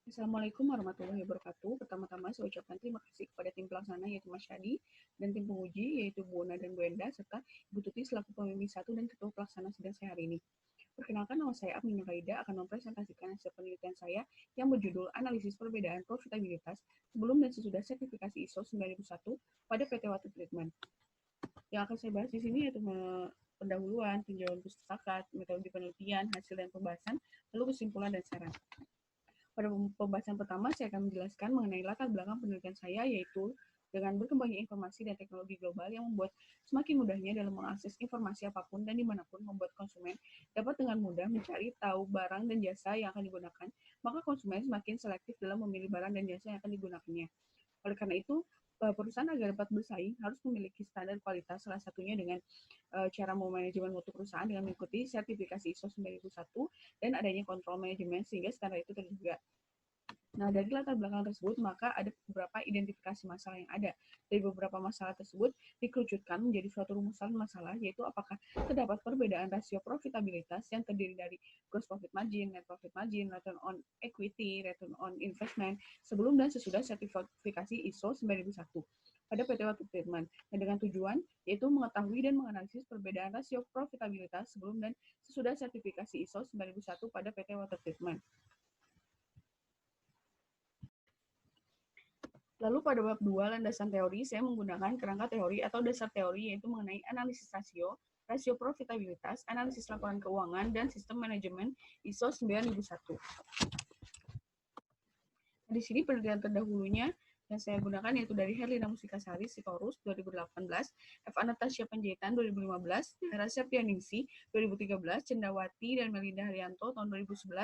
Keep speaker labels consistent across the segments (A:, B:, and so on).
A: Assalamualaikum warahmatullahi wabarakatuh. Pertama-tama saya ucapkan terima kasih kepada tim pelaksana yaitu Mas Syadi dan tim penguji yaitu Bu Ona dan Bu Enda serta Ibu Tuti selaku pembimbing satu dan ketua pelaksana sidang saya hari ini. Perkenalkan, nama saya Aminah Raida akan mempresentasikan hasil penelitian saya yang berjudul Analisis Perbedaan Profitabilitas Sebelum dan Sesudah Sertifikasi ISO 9001 pada PT Water Treatment. Yang akan saya bahas di sini yaitu pendahuluan, tinjauan pustaka, metodologi penelitian, hasil dan pembahasan, lalu kesimpulan dan saran. Pada pembahasan pertama, saya akan menjelaskan mengenai latar belakang penelitian saya, yaitu dengan berkembangnya informasi dan teknologi global yang membuat semakin mudahnya dalam mengakses informasi apapun dan dimanapun membuat konsumen dapat dengan mudah mencari tahu barang dan jasa yang akan digunakan, maka konsumen semakin selektif dalam memilih barang dan jasa yang akan digunakannya. Oleh karena itu, perusahaan agar dapat bersaing harus memiliki standar kualitas, salah satunya dengan cara memanajemen mutu perusahaan dengan mengikuti sertifikasi ISO 9001 dan adanya kontrol manajemen sehingga standar itu terjaga. Nah, dari latar belakang tersebut, maka ada beberapa identifikasi masalah yang ada. Dari beberapa masalah tersebut dikerucutkan menjadi suatu rumusan masalah, yaitu apakah terdapat perbedaan rasio profitabilitas yang terdiri dari gross profit margin, net profit margin, return on equity, return on investment, sebelum dan sesudah sertifikasi ISO 9001 pada PT Water Treatment. Nah, dengan tujuan yaitu mengetahui dan menganalisis perbedaan rasio profitabilitas sebelum dan sesudah sertifikasi ISO 9001 pada PT Water Treatment. Lalu pada bab 2, landasan teori, saya menggunakan kerangka teori atau dasar teori, yaitu mengenai analisis rasio, rasio profitabilitas, analisis laporan keuangan, dan sistem manajemen ISO 9001. Nah, di sini penelitian terdahulunya yang saya gunakan yaitu dari Herlina Musikasari, Sitorus 2018, F. Anastasia Panjaitan 2015, Hera Septianingsih 2013, Cendrawati dan Melinda Haryanto tahun 2011,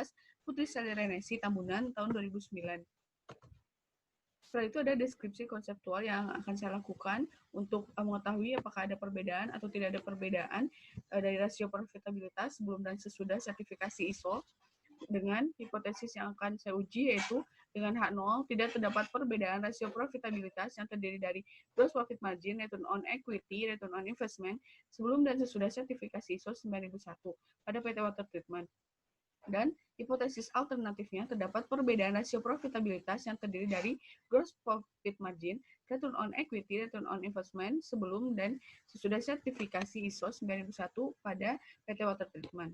A: Putri Salirenesi Tambunan tahun 2009. Setelah itu ada deskripsi konseptual yang akan saya lakukan untuk mengetahui apakah ada perbedaan atau tidak ada perbedaan dari rasio profitabilitas sebelum dan sesudah sertifikasi ISO dengan hipotesis yang akan saya uji, yaitu dengan H0 tidak terdapat perbedaan rasio profitabilitas yang terdiri dari gross profit margin, return on equity, return on investment sebelum dan sesudah sertifikasi ISO 9001 pada PT Water Treatment. Dan hipotesis alternatifnya terdapat perbedaan rasio profitabilitas yang terdiri dari gross profit margin, return on equity, return on investment sebelum dan sesudah sertifikasi ISO 9001 pada PT Water Treatment.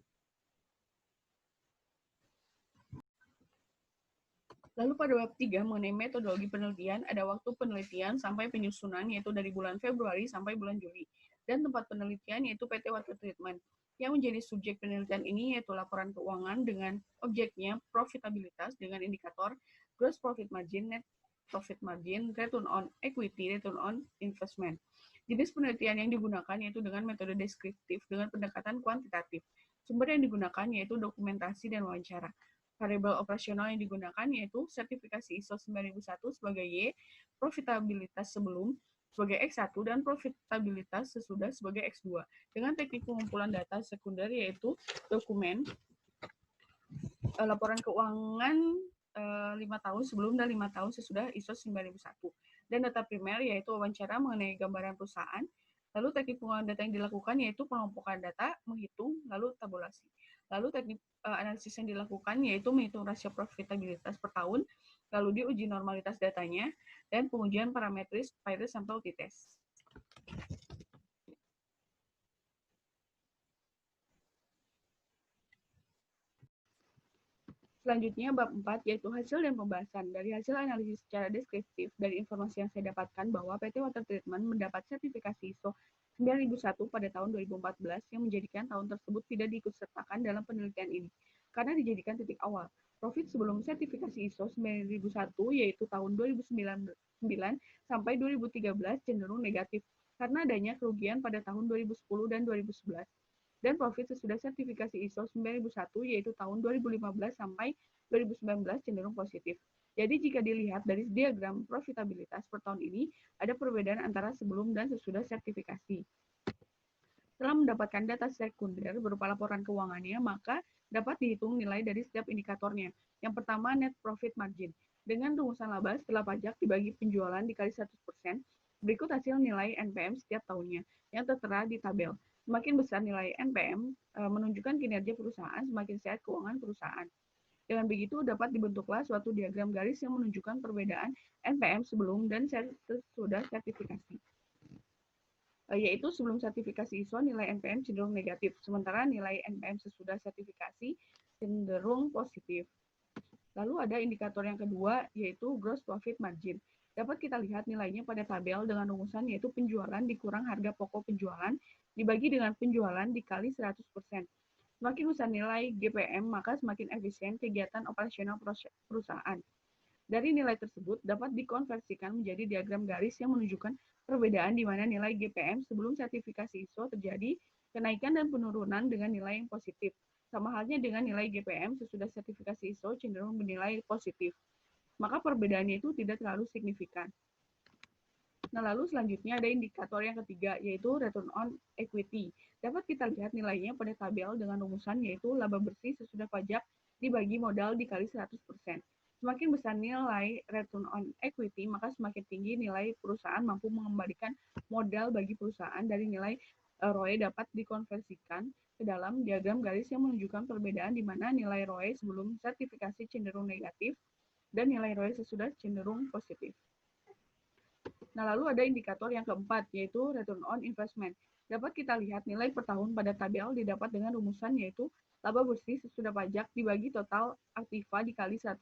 A: Lalu pada bab 3 mengenai metodologi penelitian, ada waktu penelitian sampai penyusunan yaitu dari bulan Februari sampai bulan Juli. Dan tempat penelitian yaitu PT Water Treatment. Yang menjadi subjek penelitian ini yaitu laporan keuangan dengan objeknya profitabilitas dengan indikator gross profit margin, net profit margin, return on equity, return on investment. Jenis penelitian yang digunakan yaitu dengan metode deskriptif dengan pendekatan kuantitatif. Sumber yang digunakan yaitu dokumentasi dan wawancara. Variabel operasional yang digunakan yaitu sertifikasi ISO 9001 sebagai Y, profitabilitas sebelum sebagai X1 dan profitabilitas sesudah sebagai X2 dengan teknik pengumpulan data sekunder yaitu dokumen laporan keuangan 5 tahun sebelum dan 5 tahun sesudah ISO 9001 dan data primer yaitu wawancara mengenai gambaran perusahaan. Lalu teknik pengumpulan data yang dilakukan yaitu pengelompokan data, menghitung, lalu tabulasi. Lalu teknik analisis yang dilakukan yaitu menghitung rasio profitabilitas per tahun, lalu diuji normalitas datanya, dan pengujian parametris Pires sample t-test. Selanjutnya, bab 4, yaitu hasil dan pembahasan. Dari hasil analisis secara deskriptif, dari informasi yang saya dapatkan bahwa PT Water Treatment mendapat sertifikasi ISO 9001 pada tahun 2014 yang menjadikan tahun tersebut tidak diikutsertakan dalam penelitian ini, karena dijadikan titik awal. Profit sebelum sertifikasi ISO 9001 yaitu tahun 2009 sampai 2013 cenderung negatif, karena adanya kerugian pada tahun 2010 dan 2011. Dan profit sesudah sertifikasi ISO 9001 yaitu tahun 2015 sampai 2019 cenderung positif. Jadi jika dilihat dari diagram profitabilitas per tahun ini, ada perbedaan antara sebelum dan sesudah sertifikasi. Setelah mendapatkan data sekunder berupa laporan keuangannya, maka dapat dihitung nilai dari setiap indikatornya. Yang pertama, net profit margin. Dengan rumusan laba setelah pajak dibagi penjualan dikali 100%, berikut hasil nilai NPM setiap tahunnya yang tertera di tabel. Semakin besar nilai NPM menunjukkan kinerja perusahaan, semakin sehat keuangan perusahaan. Dengan begitu, dapat dibentuklah suatu diagram garis yang menunjukkan perbedaan NPM sebelum dan sesudah sertifikasi. Yaitu sebelum sertifikasi ISO nilai NPM cenderung negatif, sementara nilai NPM sesudah sertifikasi cenderung positif. Lalu ada indikator yang kedua, yaitu gross profit margin. Dapat kita lihat nilainya pada tabel dengan rumusan yaitu penjualan dikurang harga pokok penjualan dibagi dengan penjualan dikali 100%. Semakin besar nilai GPM, maka semakin efisien kegiatan operasional perusahaan. Dari nilai tersebut dapat dikonversikan menjadi diagram garis yang menunjukkan perbedaan di mana nilai GPM sebelum sertifikasi ISO terjadi kenaikan dan penurunan dengan nilai yang positif. Sama halnya dengan nilai GPM sesudah sertifikasi ISO cenderung bernilai positif. Maka perbedaannya itu tidak terlalu signifikan. Nah, lalu selanjutnya ada indikator yang ketiga, yaitu return on equity. Dapat kita lihat nilainya pada tabel dengan rumusan yaitu laba bersih sesudah pajak dibagi modal dikali 100%. Semakin besar nilai return on equity, maka semakin tinggi nilai perusahaan mampu mengembalikan modal bagi perusahaan. Dari nilai ROE dapat dikonversikan ke dalam diagram garis yang menunjukkan perbedaan di mana nilai ROE sebelum sertifikasi cenderung negatif dan nilai ROE sesudah cenderung positif. Nah, lalu ada indikator yang keempat, yaitu return on investment. Dapat kita lihat nilai per tahun pada tabel didapat dengan rumusan yaitu laba bersih sesudah pajak dibagi total aktiva dikali 100%.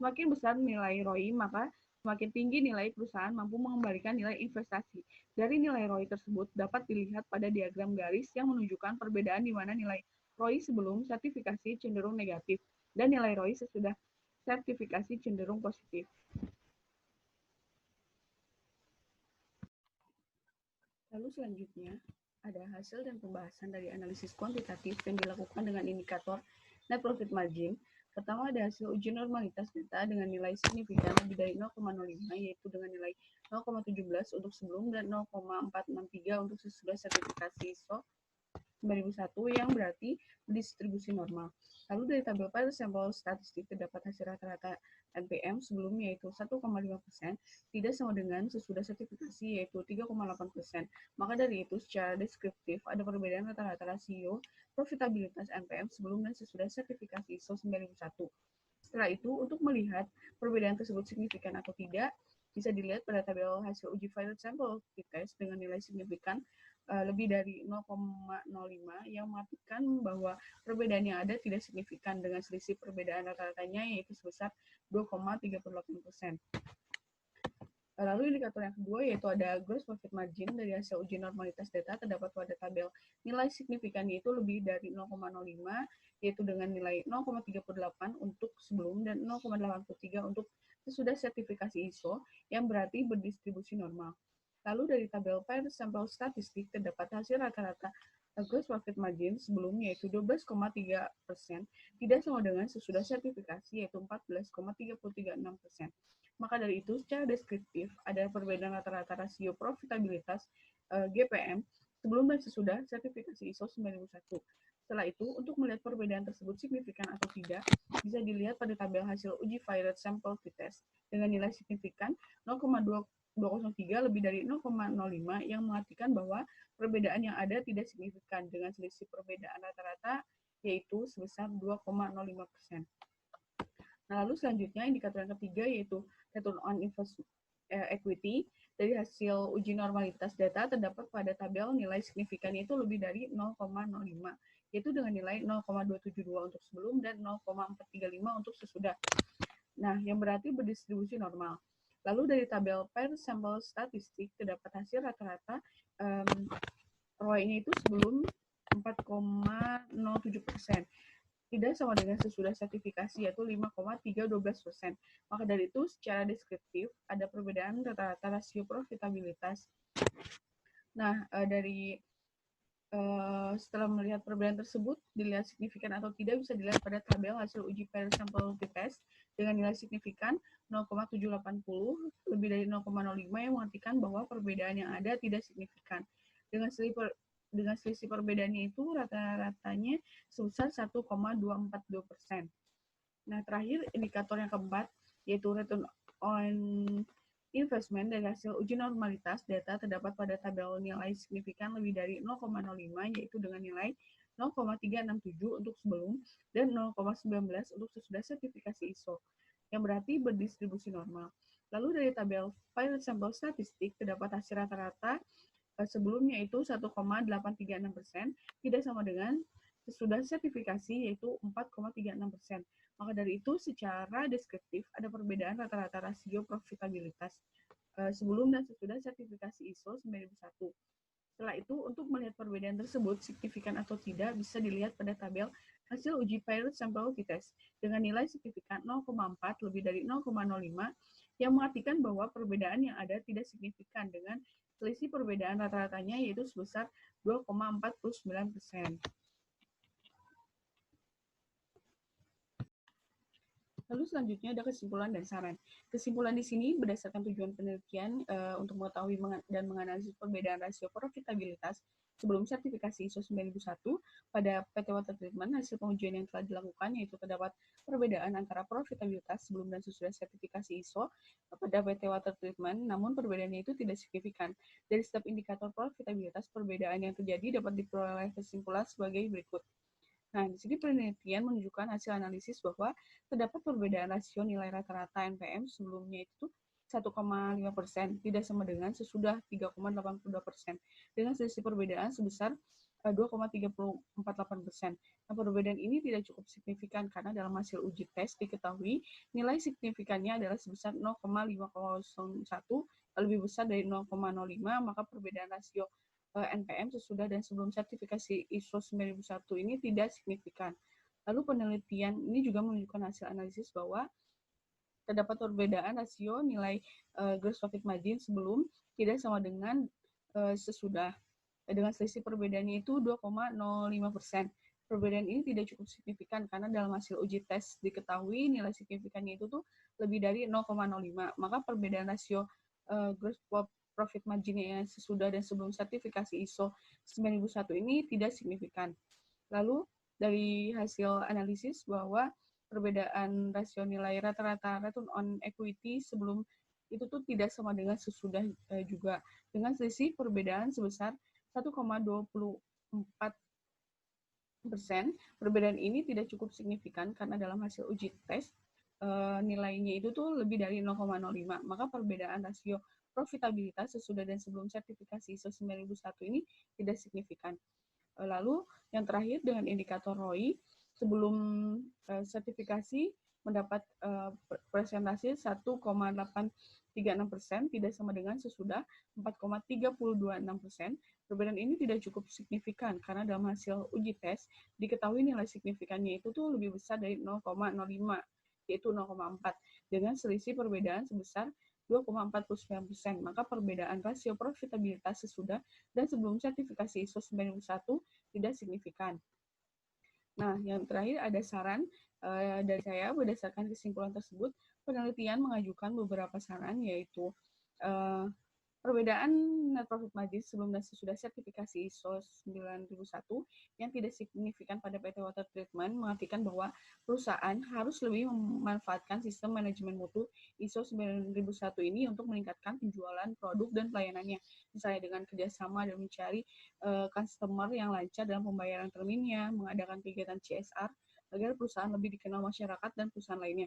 A: Semakin besar nilai ROI, maka semakin tinggi nilai perusahaan mampu mengembalikan nilai investasi. Dari nilai ROI tersebut dapat dilihat pada diagram garis yang menunjukkan perbedaan di mana nilai ROI sebelum sertifikasi cenderung negatif dan nilai ROI sesudah sertifikasi cenderung positif. Lalu selanjutnya, ada hasil dan pembahasan dari analisis kuantitatif yang dilakukan dengan indikator net profit margin. Pertama, ada hasil uji normalitas data dengan nilai signifikan lebih dari 0,05, yaitu dengan nilai 0,17 untuk sebelum dan 0,463 untuk sesudah sertifikasi ISO 2001 yang berarti distribusi normal. Lalu dari tabel pada sampel statistik terdapat hasil rata-rata NPM sebelumnya yaitu 1,5%, tidak sama dengan sesudah sertifikasi yaitu 3,8%. Maka dari itu secara deskriptif ada perbedaan rata-rata rasio profitabilitas NPM sebelum dan sesudah sertifikasi ISO 9001. Setelah itu, untuk melihat perbedaan tersebut signifikan atau tidak, bisa dilihat pada tabel hasil uji pilot sample test dengan nilai signifikan lebih dari 0,05 yang mengartikan bahwa perbedaan yang ada tidak signifikan dengan selisih perbedaan rata-ratanya yaitu sebesar 2,38%. Lalu indikator yang kedua yaitu ada gross profit margin dari hasil uji normalitas data terdapat pada tabel nilai signifikan yaitu lebih dari 0,05 yaitu dengan nilai 0,38 untuk sebelum dan 0,83 untuk sesudah sertifikasi ISO yang berarti berdistribusi normal. Lalu dari tabel per sampel statistik terdapat hasil rata-rata gross profit margin sebelumnya yaitu 12,3%, tidak sama dengan sesudah sertifikasi yaitu 14,336%. Maka dari itu, secara deskriptif, ada perbedaan rata-rata rasio profitabilitas GPM sebelum dan sesudah sertifikasi ISO 9001. Setelah itu, untuk melihat perbedaan tersebut signifikan atau tidak, bisa dilihat pada tabel hasil uji fired sample test dengan nilai signifikan 0,203 lebih dari 0,05 yang mengartikan bahwa perbedaan yang ada tidak signifikan dengan selisih perbedaan rata-rata yaitu sebesar 2,05%. Nah, lalu selanjutnya indikator yang ketiga yaitu return on equity. Dari hasil uji normalitas data terdapat pada tabel nilai signifikan itu lebih dari 0,05, yaitu dengan nilai 0,272 untuk sebelum dan 0,435 untuk sesudah. Nah, yang berarti berdistribusi normal. Lalu dari tabel per sampel statistik terdapat hasil rata-rata ROI-nya itu sebelum 4,07%. Tidak sama dengan sesudah sertifikasi yaitu 5,312%. Maka dari itu secara deskriptif ada perbedaan rata-rata rasio profitabilitas. Nah, setelah melihat perbedaan tersebut dilihat signifikan atau tidak bisa dilihat pada tabel hasil uji per sampel test dengan nilai signifikan 0,780 lebih dari 0,05 yang mengartikan bahwa perbedaan yang ada tidak signifikan. Dengan selisih perbedaannya itu rata-ratanya sebesar 1,242%. Nah, terakhir indikator yang keempat yaitu return on investment dari hasil uji normalitas data terdapat pada tabel nilai signifikan lebih dari 0,05 yaitu dengan nilai 0,367 untuk sebelum dan 0,19 untuk sesudah sertifikasi ISO, yang berarti berdistribusi normal. Lalu dari tabel pilot sampel statistik terdapat hasil rata-rata sebelumnya itu 1,836%, tidak sama dengan sesudah sertifikasi yaitu 4,36%. Maka dari itu secara deskriptif ada perbedaan rata-rata rasio profitabilitas sebelum dan sesudah sertifikasi ISO 9001. Setelah itu, untuk melihat perbedaan tersebut signifikan atau tidak bisa dilihat pada tabel hasil uji pilot sampel t-test dengan nilai signifikan 0,4 lebih dari 0,05 yang mengartikan bahwa perbedaan yang ada tidak signifikan dengan selisih perbedaan rata-ratanya yaitu sebesar 2,49%. Lalu selanjutnya ada kesimpulan dan saran. Kesimpulan di sini berdasarkan tujuan penelitian untuk mengetahui dan menganalisis perbedaan rasio profitabilitas sebelum sertifikasi ISO 9001 pada PT Water Treatment. Hasil pengujian yang telah dilakukan yaitu terdapat perbedaan antara profitabilitas sebelum dan sesudah sertifikasi ISO pada PT Water Treatment, namun perbedaannya itu tidak signifikan. Dari setiap indikator profitabilitas, perbedaan yang terjadi dapat diperoleh kesimpulan sebagai berikut. Nah, di sini penelitian menunjukkan hasil analisis bahwa terdapat perbedaan rasio nilai rata-rata NPM sebelumnya itu 1,5%, tidak sama dengan sesudah 3,82%, dengan selisih perbedaan sebesar 2,348%. Nah, perbedaan ini tidak cukup signifikan karena dalam hasil uji tes diketahui nilai signifikannya adalah sebesar 0,501, lebih besar dari 0,05, maka perbedaan rasio NPM sesudah dan sebelum sertifikasi ISO 9001 ini tidak signifikan. Lalu penelitian ini juga menunjukkan hasil analisis bahwa terdapat perbedaan rasio nilai gross profit margin sebelum tidak sama dengan sesudah. Dengan selisih perbedaannya itu 2,05%. Perbedaan ini tidak cukup signifikan karena dalam hasil uji tes diketahui nilai signifikannya itu tuh lebih dari 0,05. Maka perbedaan rasio gross profit margin-nya sesudah dan sebelum sertifikasi ISO 9001 ini tidak signifikan. Lalu dari hasil analisis bahwa perbedaan rasio nilai rata-rata return on equity sebelum itu tuh tidak sama dengan sesudah juga, dengan selisih perbedaan sebesar 1,24%. Perbedaan ini tidak cukup signifikan karena dalam hasil uji tes nilainya itu tuh lebih dari 0,05. Maka perbedaan rasio profitabilitas sesudah dan sebelum sertifikasi ISO 9001 ini tidak signifikan. Lalu yang terakhir dengan indikator ROI sebelum sertifikasi mendapat presentasi 1,836%, tidak sama dengan sesudah 4,326%. Perbedaan ini tidak cukup signifikan karena dalam hasil uji tes diketahui nilai signifikannya itu tuh lebih besar dari 0,05, yaitu 0,4, dengan selisih perbedaan sebesar 2,49%. Maka perbedaan rasio profitabilitas sesudah dan sebelum sertifikasi ISO 9001 tidak signifikan. Nah, yang terakhir ada saran dari saya. Berdasarkan kesimpulan tersebut, penelitian mengajukan beberapa saran, yaitu perbedaan net profit margin sebelum dan sesudah sertifikasi ISO 9001 yang tidak signifikan pada PT Water Treatment mengartikan bahwa perusahaan harus lebih memanfaatkan sistem manajemen mutu ISO 9001 ini untuk meningkatkan penjualan produk dan pelayanannya, misalnya dengan kerjasama dan mencari customer yang lancar dalam pembayaran terminnya, mengadakan kegiatan CSR agar perusahaan lebih dikenal masyarakat dan perusahaan lainnya.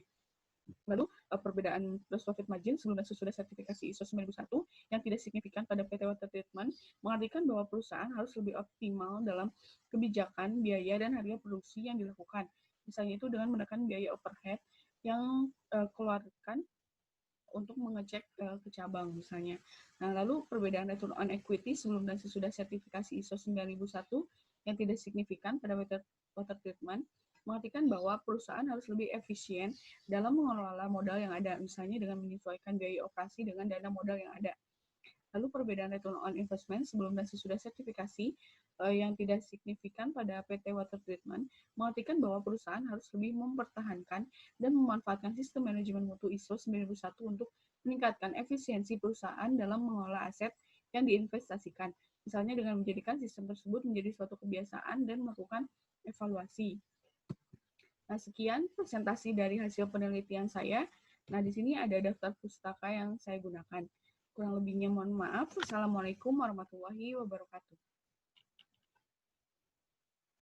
A: Lalu perbedaan gross profit margin sebelum dan sesudah sertifikasi ISO 9001 yang tidak signifikan pada PT Water Treatment mengartikan bahwa perusahaan harus lebih optimal dalam kebijakan, biaya, dan harga produksi yang dilakukan. Misalnya itu dengan menekan biaya overhead yang keluarkan untuk mengecek ke cabang misalnya. Nah, lalu perbedaan return on equity sebelum dan sesudah sertifikasi ISO 9001 yang tidak signifikan pada water treatment mengartikan bahwa perusahaan harus lebih efisien dalam mengelola modal yang ada, misalnya dengan menyesuaikan biaya operasi dengan dana modal yang ada. Lalu perbedaan return on investment sebelum dan sesudah sertifikasi yang tidak signifikan pada PT Water Treatment mengartikan bahwa perusahaan harus lebih mempertahankan dan memanfaatkan sistem manajemen mutu ISO 9001 untuk meningkatkan efisiensi perusahaan dalam mengelola aset yang diinvestasikan, misalnya dengan menjadikan sistem tersebut menjadi suatu kebiasaan dan melakukan evaluasi. Nah, sekian presentasi dari hasil penelitian saya. Nah, di sini ada daftar pustaka yang saya gunakan. Kurang lebihnya mohon maaf. Wassalamualaikum warahmatullahi wabarakatuh.